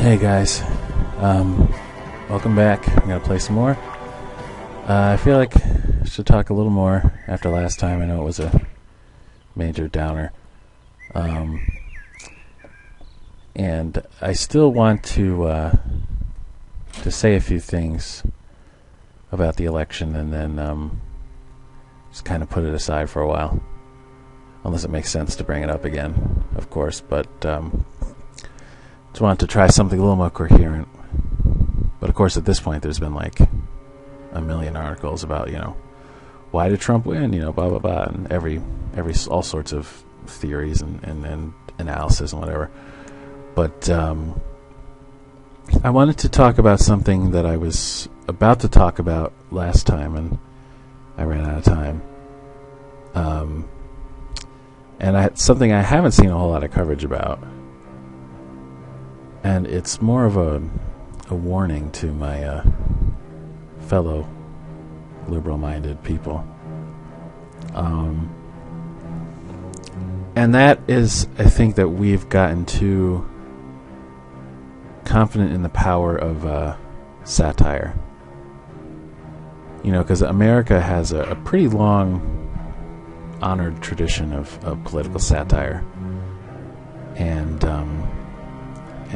Hey guys, welcome back. I'm gonna play some more. I feel like I should talk a little more after last time. I know it was a major downer. And I still want to say a few things about the election and then just kind of put it aside for a while. Unless it makes sense to bring it up again, of course, but just wanted to try something a little more coherent. But of course at this point there's been like a million articles about, why did Trump win, blah blah blah, and every all sorts of theories and analysis and whatever. But I wanted to talk about something that I was about to talk about last time and I ran out of time. And something I haven't seen a whole lot of coverage about. And it's more of a warning to my fellow liberal-minded people. And that is, I think that we've gotten too confident in the power of satire. Because America has a pretty long honored tradition of political satire. And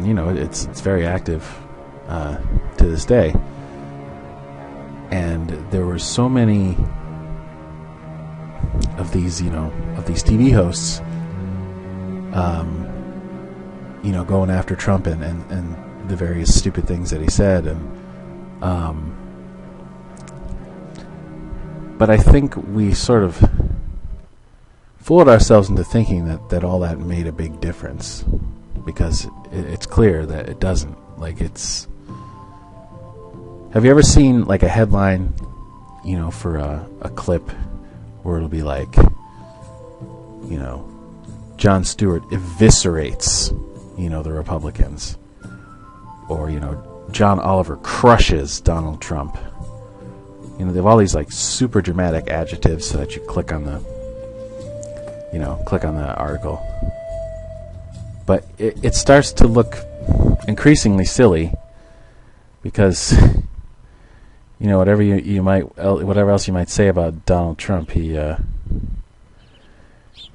it's very active to this day. And there were so many of these, of these TV hosts, going after Trump and the various stupid things that he said. But I think we sort of fooled ourselves into thinking that all that made a big difference. Because it's clear that it doesn't. Have you ever seen like a headline, for a clip where it'll be like, Jon Stewart eviscerates, the Republicans, or John Oliver crushes Donald Trump. They have all these like super dramatic adjectives so that you click on the article. But it starts to look increasingly silly because, whatever whatever else you might say about Donald Trump, he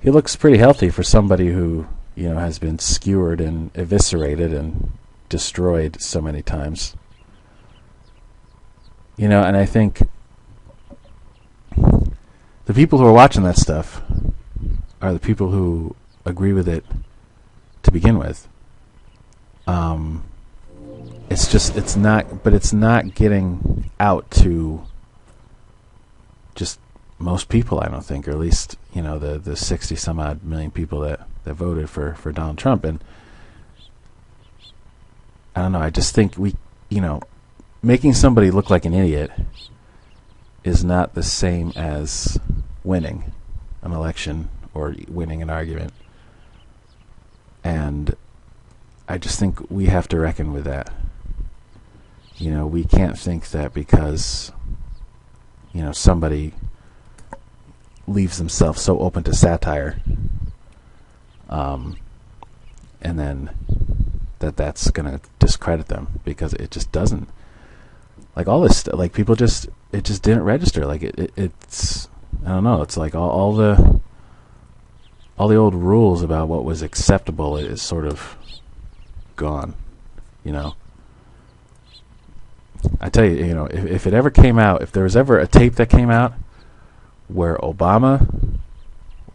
looks pretty healthy for somebody who, has been skewered and eviscerated and destroyed so many times. And I think the people who are watching that stuff are the people who agree with it to begin with. It's not getting out to just most people, I don't think, or at least, the 60 some odd million people that voted for Donald Trump. And I don't know, I just think making somebody look like an idiot is not the same as winning an election or winning an argument. And I just think we have to reckon with that. We can't think that because, somebody leaves themselves so open to satire, and then that's going to discredit them, because it just doesn't. Like all this stuff, like people it just didn't register. Like it's, I don't know, it's like all the old rules about what was acceptable is sort of gone, I tell you, if it ever came out, if there was ever a tape that came out where Obama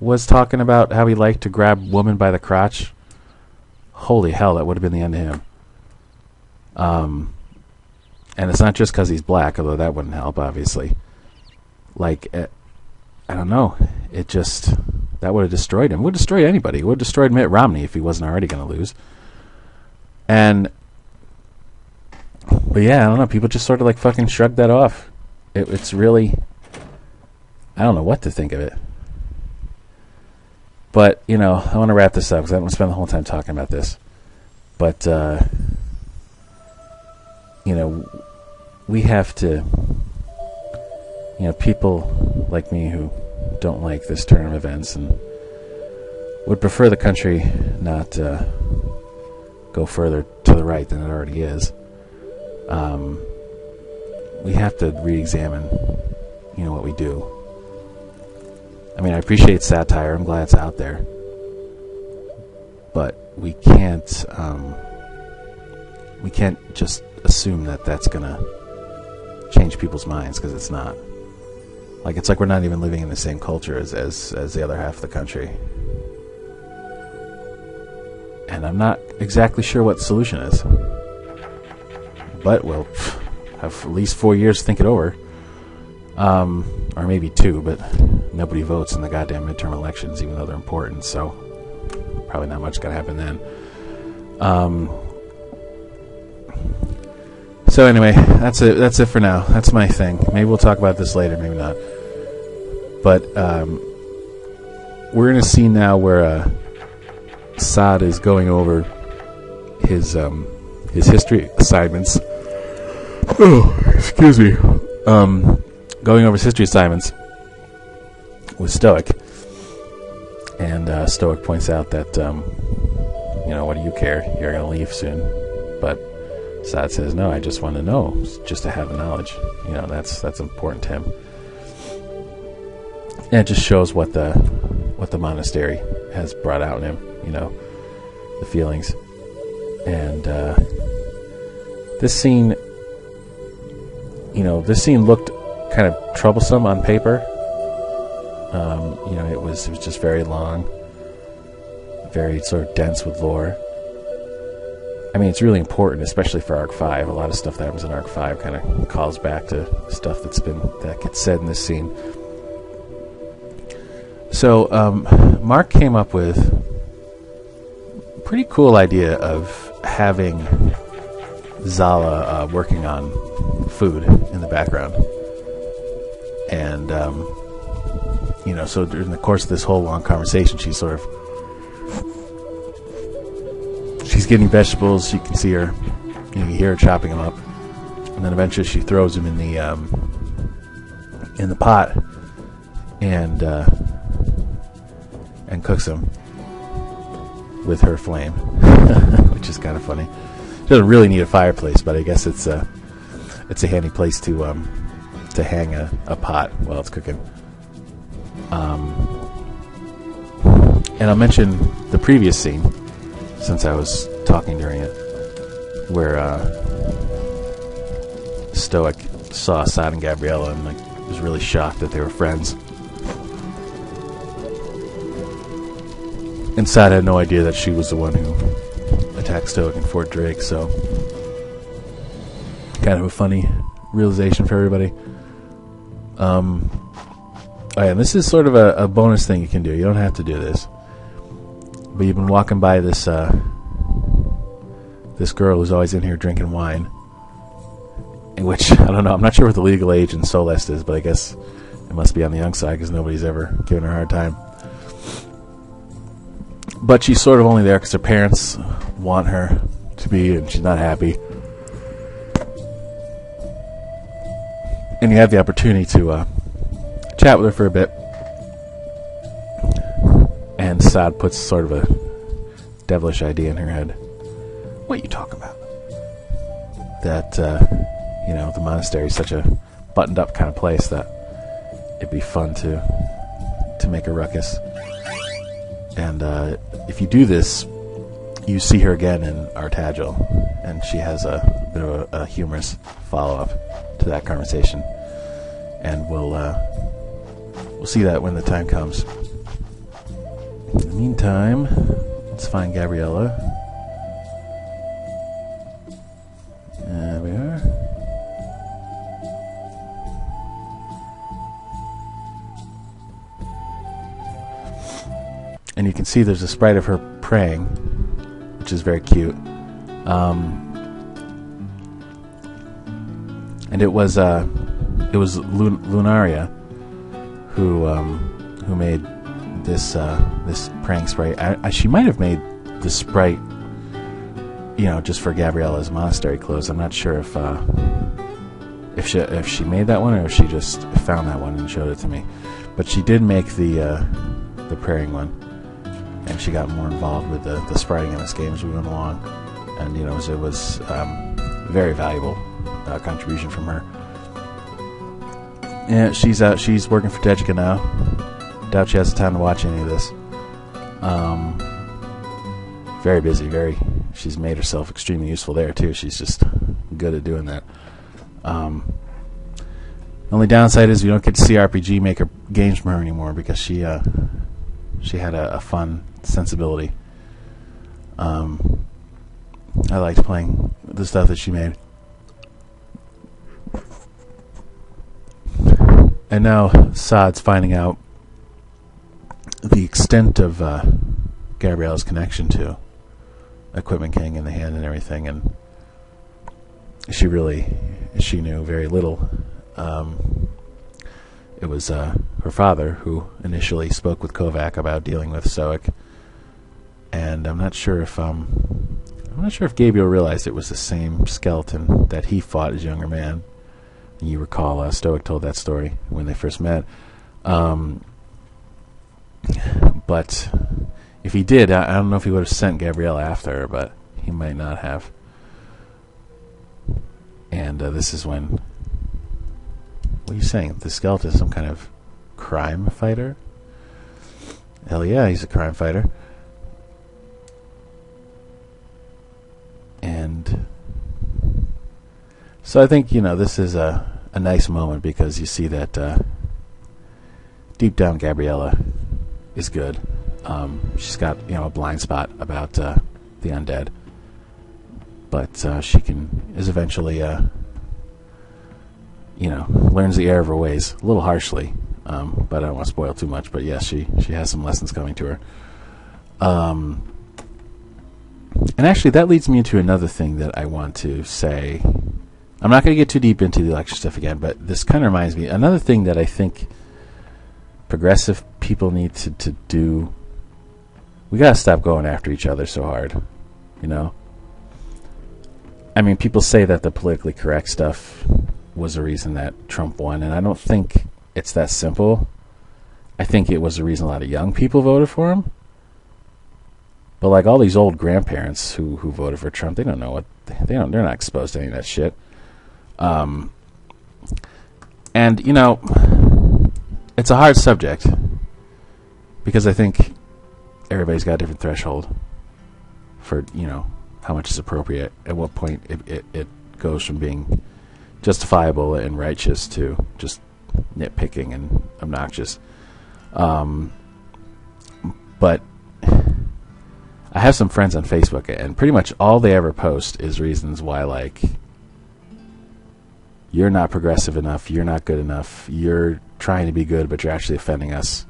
was talking about how he liked to grab women by the crotch, holy hell, that would have been the end of him. And it's not just because he's black, although that wouldn't help, obviously. I don't know, that would have destroyed him. It would have destroyed anybody. It would have destroyed Mitt Romney if he wasn't already going to lose. But yeah, I don't know. People just sort of like fucking shrugged that off. It's really, I don't know what to think of it. But, I want to wrap this up because I don't want to spend the whole time talking about this. But, we have to, people like me who don't like this turn of events and would prefer the country not go further to the right than it already is. We have to re-examine, what we do. I mean, I appreciate satire. I'm glad it's out there, but we can't just assume that that's gonna change people's minds, because it's not. It's like we're not even living in the same culture as the other half of the country. And I'm not exactly sure what the solution is. But we'll have at least 4 years to think it over. Or maybe 2, but nobody votes in the goddamn midterm elections, even though they're important, so probably not much going to happen then. So anyway, that's it for now. That's my thing. Maybe we'll talk about this later, maybe not. But we're in a scene now where Cade is going over his history assignments. Oh, excuse me. Going over his history assignments with Stoic, and Stoic points out that what do you care? You're going to leave soon. But Cade says, no, I just want to know, just to have the knowledge. That's important to him. And it just shows what the monastery has brought out in him, the feelings. And this scene looked kind of troublesome on paper. It was just very long, very sort of dense with lore. I mean, it's really important, especially for Arc 5. A lot of stuff that happens in Arc 5 kind of calls back to stuff that gets said in this scene. So, Mark came up with a pretty cool idea of having Zala working on food in the background. And, so during the course of this whole long conversation, she's getting vegetables. You can see her, you hear her chopping them up. And then eventually she throws them in the pot and cooks them with her flame, which is kind of funny. She doesn't really need a fireplace, but I guess it's a handy place to hang a pot while it's cooking. And I'll mention the previous scene, since I was talking during it, where Stoic saw Cade and Gabriella and was really shocked that they were friends. And Cade had no idea that she was the one who attacked Stoic in Fort Drake, so kind of a funny realization for everybody. And this is sort of a bonus thing you can do. You don't have to do this. But you've been walking by this girl who's always in here drinking wine. In which, I don't know, I'm not sure what the legal age in Solest is, but I guess it must be on the young side because nobody's ever given her a hard time. But she's sort of only there because her parents want her to be, and she's not happy. And you have the opportunity to chat with her for a bit. And Cade puts sort of a devilish idea in her head. What are you talking about? That, the monastery is such a buttoned-up kind of place that it'd be fun to make a ruckus. And if you do this, you see her again in Artagil, and she has a bit of a humorous follow-up to that conversation. And we'll see that when the time comes. In the meantime, let's find Gabriella. There we are. And you can see there's a sprite of her praying, which is very cute. And it was Lunaria who made this praying sprite. She might have made the sprite, just for Gabriella's monastery clothes. I'm not sure if she made that one or if she just found that one and showed it to me. But she did make the praying one, and she got more involved with the spriting in this game as we went along. and it was very valuable contribution from her. And she's working for Dejika now. Doubt she has the time to watch any of this. Very busy. She's made herself extremely useful there too. She's just good at doing that. Only downside is we don't get to see RPG Maker games from her anymore because she had a fun sensibility. I liked playing the stuff that she made. And now Saad's finding out the extent of Gabriella's connection to Equipment King and the Hand and everything, and she knew very little. It was her father who initially spoke with Kovac about dealing with Stoic, and I'm not sure if Gabriel realized it was the same skeleton that he fought as a younger man. And you recall Stoic told that story when they first met. But if he did, I don't know if he would have sent Gabriella after her, but he might not have. And this is when... What are you saying? The skeleton is some kind of crime fighter? Hell yeah, he's a crime fighter. And so I think, this is a nice moment because you see that deep down Gabriella is good. She's got, a blind spot about the undead. But she is eventually... learns the error of her ways a little harshly, but I don't want to spoil too much. But yes, she has some lessons coming to her. And actually, that leads me into another thing that I want to say. I'm not going to get too deep into the election stuff again, but this kind of reminds me another thing that I think progressive people need to do. We got to stop going after each other so hard, I mean, people say that the politically correct stuff was the reason that Trump won, and I don't think it's that simple. I think it was the reason a lot of young people voted for him. But like all these old grandparents who voted for Trump, they don't know they're not exposed to any of that shit. And it's a hard subject because I think everybody's got a different threshold for how much is appropriate. At what point it goes from being justifiable and righteous to just nitpicking and obnoxious. But I have some friends on Facebook, and pretty much all they ever post is reasons why, like, you're not progressive enough, you're not good enough, you're trying to be good, but you're actually offending us.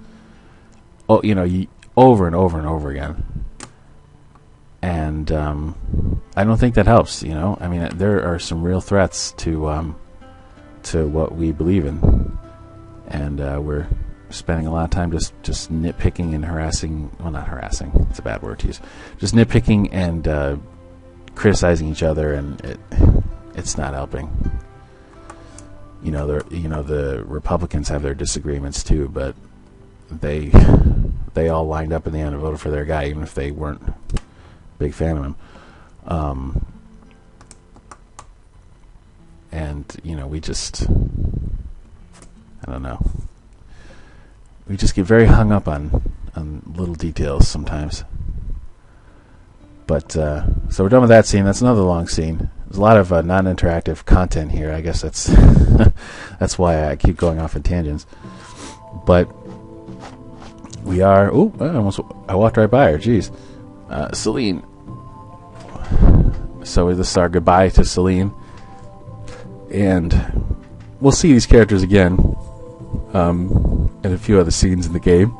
Oh, over and over and over again. And I don't think that helps. I mean, there are some real threats to what we believe in, and we're spending a lot of time just nitpicking and harassing. Well, not harassing, it's a bad word to use. Just nitpicking and criticizing each other, and it's not helping. The Republicans have their disagreements too, but they all lined up in the end and voted for their guy, even if they weren't a big fan of him. And we just, I don't know. We just get very hung up on little details sometimes. But so we're done with that scene. That's another long scene. There's a lot of non-interactive content here. I guess that's that's why I keep going off in tangents. But we are. Oh, I walked right by her. Jeez, Celine. So this is our goodbye to Celine, and we'll see these characters again in a few other scenes in the game,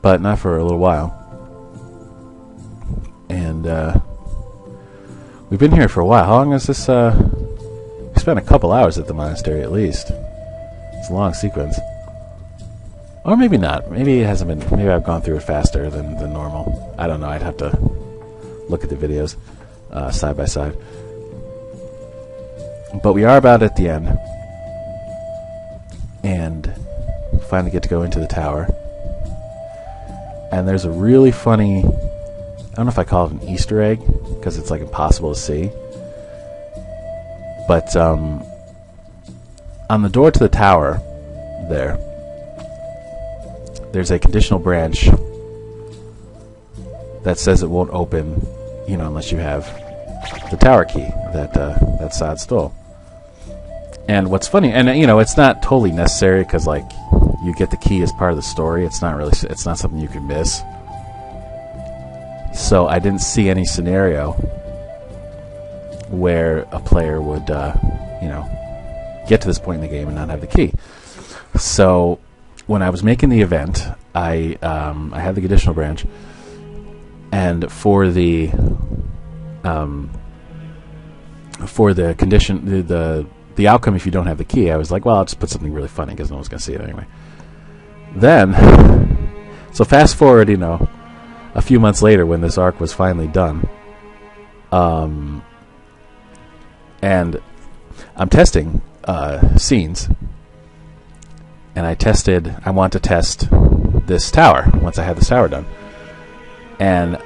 but not for a little while. And we've been here for a while. How long is this? We spent a couple hours at the monastery at least. It's a long sequence. Or maybe not. Maybe it hasn't been. Maybe I've gone through it faster than normal. I don't know. I'd have to look at the videos side by side. But we are about at the end. And finally get to go into the tower. And there's a really funny I don't know if I call it an Easter egg, because it's like impossible to see. But on the door to the tower there's a conditional branch that says it won't open, unless you have the tower key that Cade stole. And what's funny, and it's not totally necessary, because like you get the key as part of the story. It's not something you can miss. So I didn't see any scenario where a player would, get to this point in the game and not have the key. So when I was making the event, I had the conditional branch, and for the condition, the outcome if you don't have the key, I was like, well, I'll just put something really funny because no one's going to see it anyway. Then, so fast forward, a few months later when this arc was finally done, and I'm testing scenes, and I want to test this tower once I had this tower done, and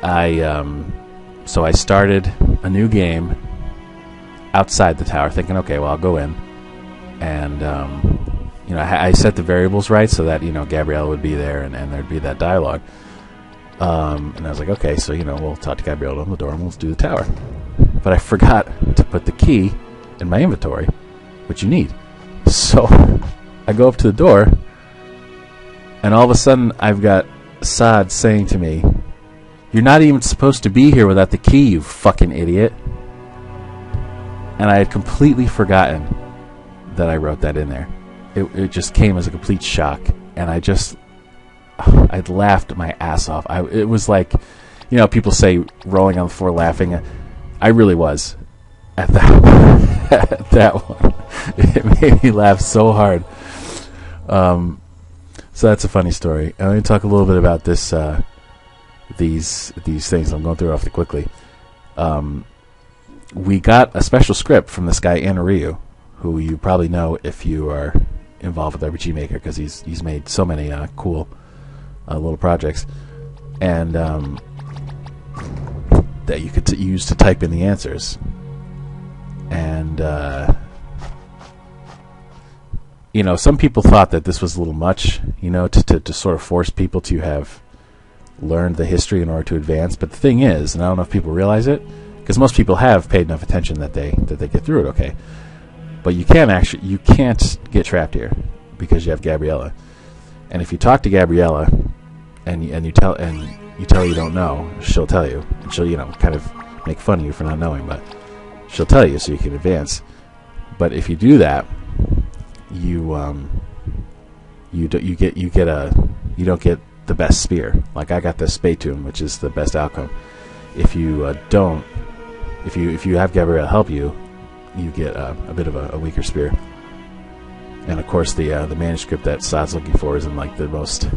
so I started a new game outside the tower, thinking, okay, well, I'll go in, and I set the variables right so that Gabriella would be there, and there'd be that dialogue, and I was like, okay, so we'll talk to Gabriella on the door and we'll do the tower. But I forgot to put the key in my inventory, which you need. So I go up to the door, and all of a sudden I've got Cade saying to me, "You're not even supposed to be here without the key, you fucking idiot." And I had completely forgotten that I wrote that in there. It just came as a complete shock, and I'd laughed my ass off. It was like, people say rolling on the floor laughing. I really was at that at that one. It made me laugh so hard. So that's a funny story. I'm going to talk a little bit about this. These things. I'm going through it awfully quickly. We got a special script from this guy Anariu, who you probably know if you are involved with RPG Maker, because he's made so many cool little projects, and that you could use to type in the answers. And some people thought that this was a little much, to sort of force people to have learned the history in order to advance. But the thing is, and I don't know if people realize it, because most people have paid enough attention that they get through it okay. But you can't get trapped here because you have Gabriella. And if you talk to Gabriella and you tell her you don't know, she'll tell you. And she'll kind of make fun of you for not knowing, but she'll tell you so you can advance. But if you do that, you don't get the best spear. Like I got the Spatoon, which is the best outcome. If you if you have Gabriella help you, you get a bit of a weaker spear. And of course the manuscript that Cade's looking for is in like the most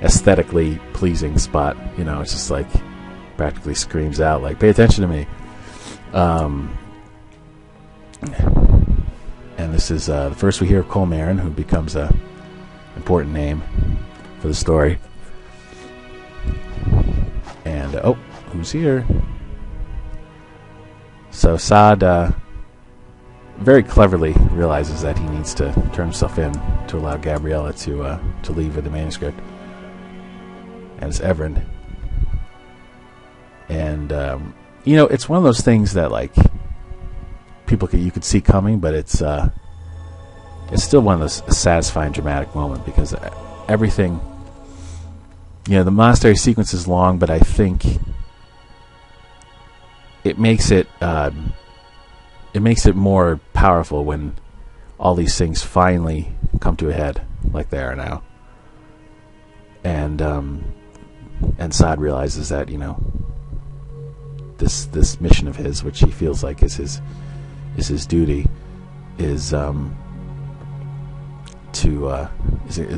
aesthetically pleasing spot. It's just like practically screams out like, pay attention to me. And this is the first we hear of Cole Marin, who becomes a important name for the story. And who's here? So Cade very cleverly realizes that he needs to turn himself in to allow Gabriella to leave with the manuscript. And it's Everin. And it's one of those things that like you could see coming, but it's still one of those satisfying dramatic moments, because everything, the monastery sequence is long, but I think it makes it more powerful when all these things finally come to a head like they are now. And Cade realizes that this mission of his, which he feels like is his duty, it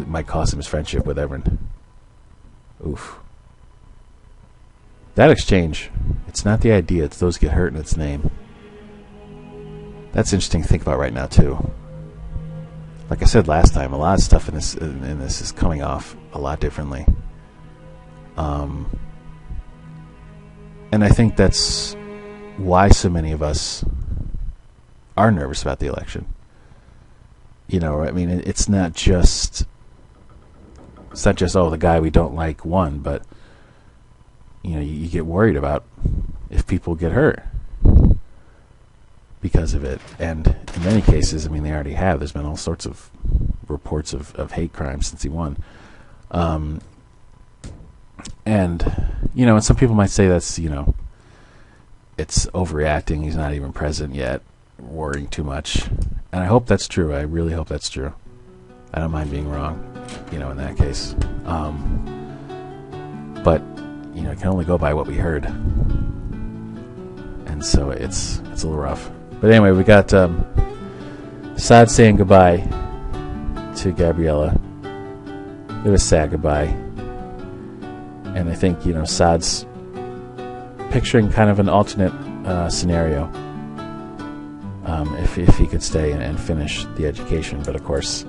might cost him his friendship with Everin. Oof. That exchange, it's not the idea, it's those get hurt in its name. That's interesting to think about right now too. Like I said last time, a lot of stuff in this is coming off a lot differently. And I think that's why so many of us are nervous about the election. You know, I mean, it's not just oh, the guy we don't like won, but you know, you get worried about if people get hurt because of it. And in many cases, I mean, they already have. There's been all sorts of reports of hate crimes since he won. And, you know, and some people might say that's, you know, it's overreacting. He's not even president yet, worrying too much. And I hope that's true. I really hope that's true. I don't mind being wrong, you know, in that case. But, you know, I can only go by what we heard. And so it's a little rough. But anyway, we got Cade saying goodbye to Gabriella. It was sad goodbye. And I think, you know, Cade's picturing kind of an alternate scenario if he could stay and finish the education. But of course,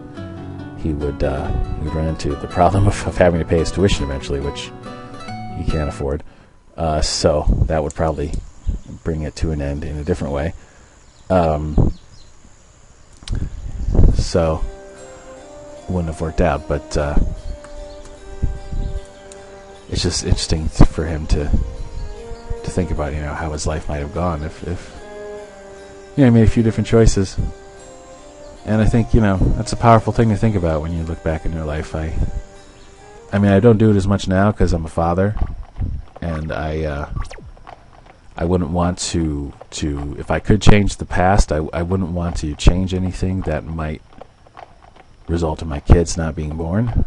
he would run into the problem of having to pay his tuition eventually, which he can't afford. So that would probably bring it to an end in a different way. So wouldn't have worked out, but it's just interesting for him to think about, you know, how his life might have gone if you know, he made a few different choices. And I think, you know, that's a powerful thing to think about when you look back in your life. I mean, I don't do it as much now because I'm a father, and I wouldn't want to if I could change the past, I wouldn't want to change anything that might result in my kids not being born.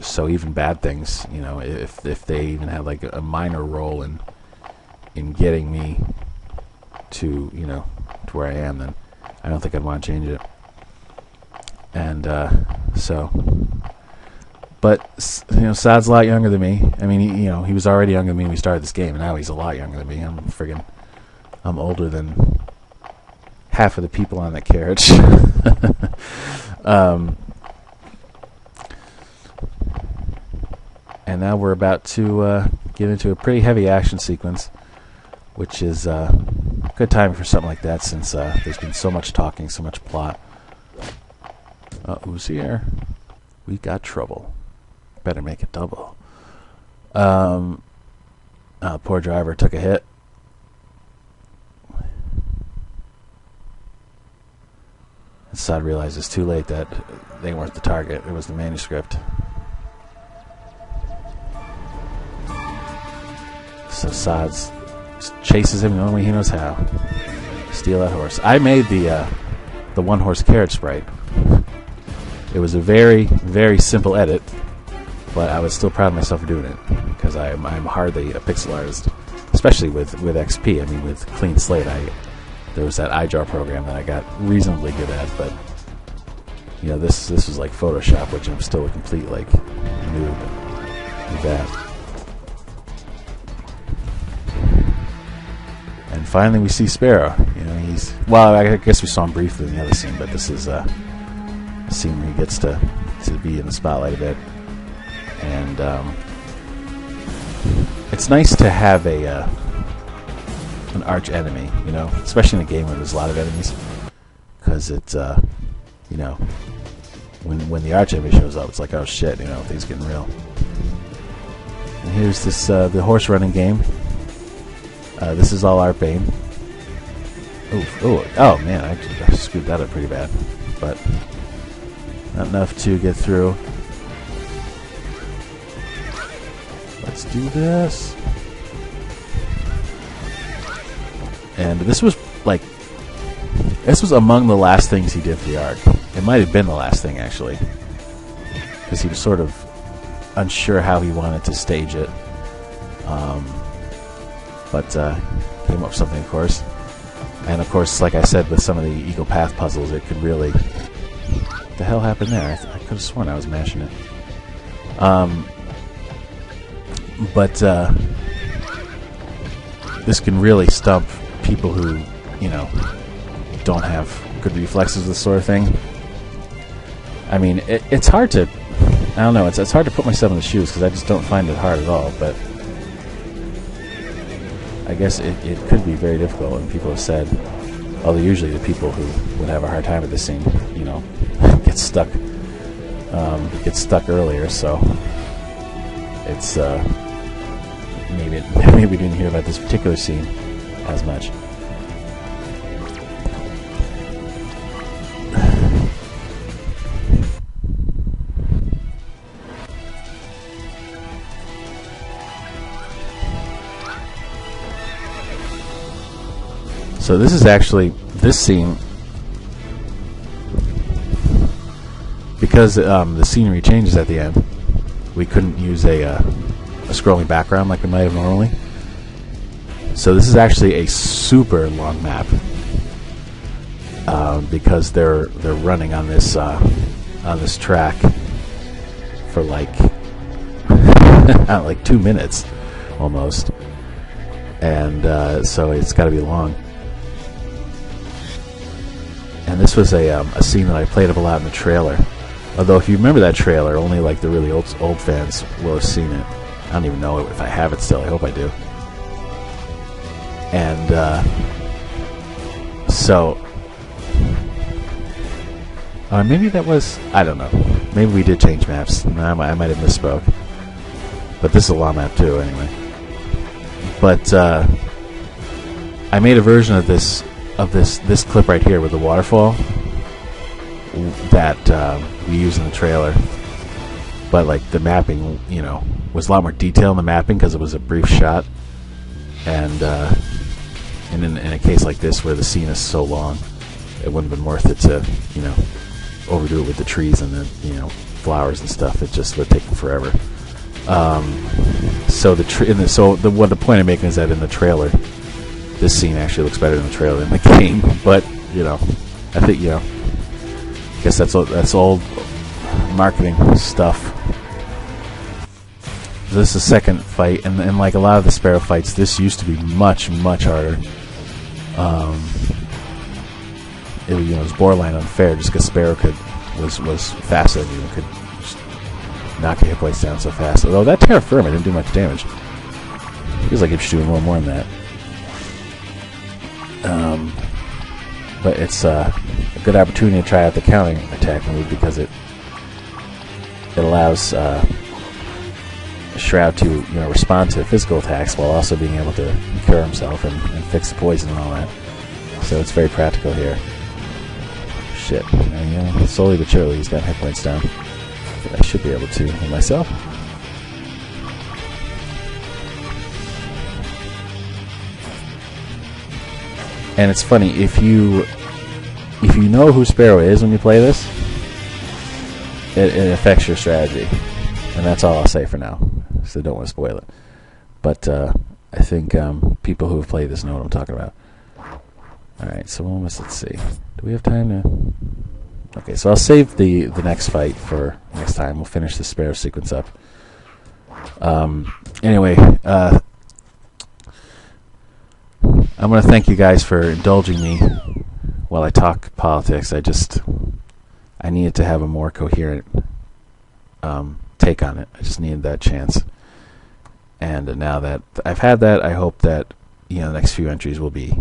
So even bad things, you know, if they even had like a minor role in getting me to, you know, to where I am, then I don't think I'd want to change it. And so, but you know, Cade's a lot younger than me. I mean, he was already younger than me when we started this game, and now he's a lot younger than me. I'm older than half of the people on that carriage. And now we're about to get into a pretty heavy action sequence, which is good timing for something like that, since there's been so much talking, so much plot. Who's here? We got trouble. Better make it double. Poor driver took a hit. And Cade realizes too late that they weren't the target. It was the manuscript. So Cade chases him the only way he knows how. Steal that horse. I made the one-horse carriage sprite. It was a very, very simple edit, but I was still proud of myself for doing it, because I'm hardly a pixel artist, especially with XP. I mean, with Clean Slate, there was that iJar program that I got reasonably good at, but you know, this was like Photoshop, which I'm still a complete like noob with that. And finally, we see Sparrow. You know, I guess we saw him briefly in the other scene, but this is a scene where he gets to be in the spotlight a bit. And it's nice to have an arch enemy, you know, especially in a game where there's a lot of enemies, because it's you know, when the arch enemy shows up, it's like, oh shit, you know, things getting real. And here's this the horse running game. This is all Art Bane. Oh man, I screwed that up pretty bad, but not enough to get through. Let's do this. And this was among the last things he did for the arc. It might have been the last thing, actually, because he was sort of unsure how he wanted to stage it. But came up with something, of course. And of course, like I said, with some of the Eagle Path puzzles, it could really... What the hell happened there? I could have sworn I was mashing it. But this can really stump people who, you know, don't have good reflexes with this sort of thing. I mean, it's hard to... I don't know, it's hard to put myself in the shoes, because I just don't find it hard at all, but... I guess it could be very difficult, and people have said, although usually the people who would have a hard time with this scene, you know, get stuck earlier, so it's maybe we didn't hear about this particular scene as much. So this is actually, this scene, because the scenery changes at the end, we couldn't use a scrolling background like we might have normally. So this is actually a super long map, because they're running on this track for like like 2 minutes almost, and so it's got to be long. And this was a scene that I played up a lot in the trailer. Although if you remember that trailer, only like the really old fans will have seen it. I don't even know if I have it still. I hope I do. And so maybe that was, I don't know. Maybe we did change maps. I might have misspoke. But this is a long map too, anyway. But I made a version of this clip right here with the waterfall that we use in the trailer, but like the mapping, you know, was a lot more detail in the mapping because it was a brief shot, and in a case like this where the scene is so long, it wouldn't have been worth it to, you know, overdo it with the trees and the, you know, flowers and stuff. It just would take forever. So the point I'm making is that in the trailer, this scene actually looks better in the trailer than the game, but, you know, I think, you know, I guess that's old marketing stuff. This is the second fight, and like a lot of the Sparrow fights, this used to be much harder. It was borderline unfair just because Sparrow was faster than you and could just knock your hit points down so fast. Although that Terra Firma didn't do much damage. Feels like it's doing a little more than that. But it's a good opportunity to try out the countering attack move because it allows Shroud to, you know, respond to physical attacks while also being able to cure himself and fix the poison and all that. So it's very practical here. Shit. And, you know, slowly but surely he's got hit points down. But I should be able to heal myself. And it's funny, if you know who Sparrow is when you play this, it affects your strategy. And that's all I'll say for now, so I don't want to spoil it. But I think people who have played this know what I'm talking about. Alright, so let's see. Do we have time to... Okay, so I'll save the next fight for next time. We'll finish the Sparrow sequence up. Anyway, I'm going to thank you guys for indulging me while I talk politics. I needed to have a more coherent take on it. I just needed that chance. And now that I've had that, I hope that, you know, the next few entries will be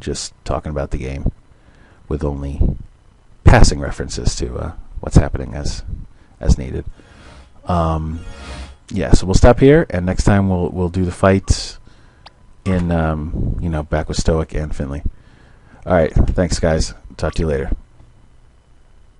just talking about the game with only passing references to what's happening as needed. Yeah, so we'll stop here, and next time we'll do the fight in, you know, back with Stoic and Finley. All right, thanks, guys. Talk to you later.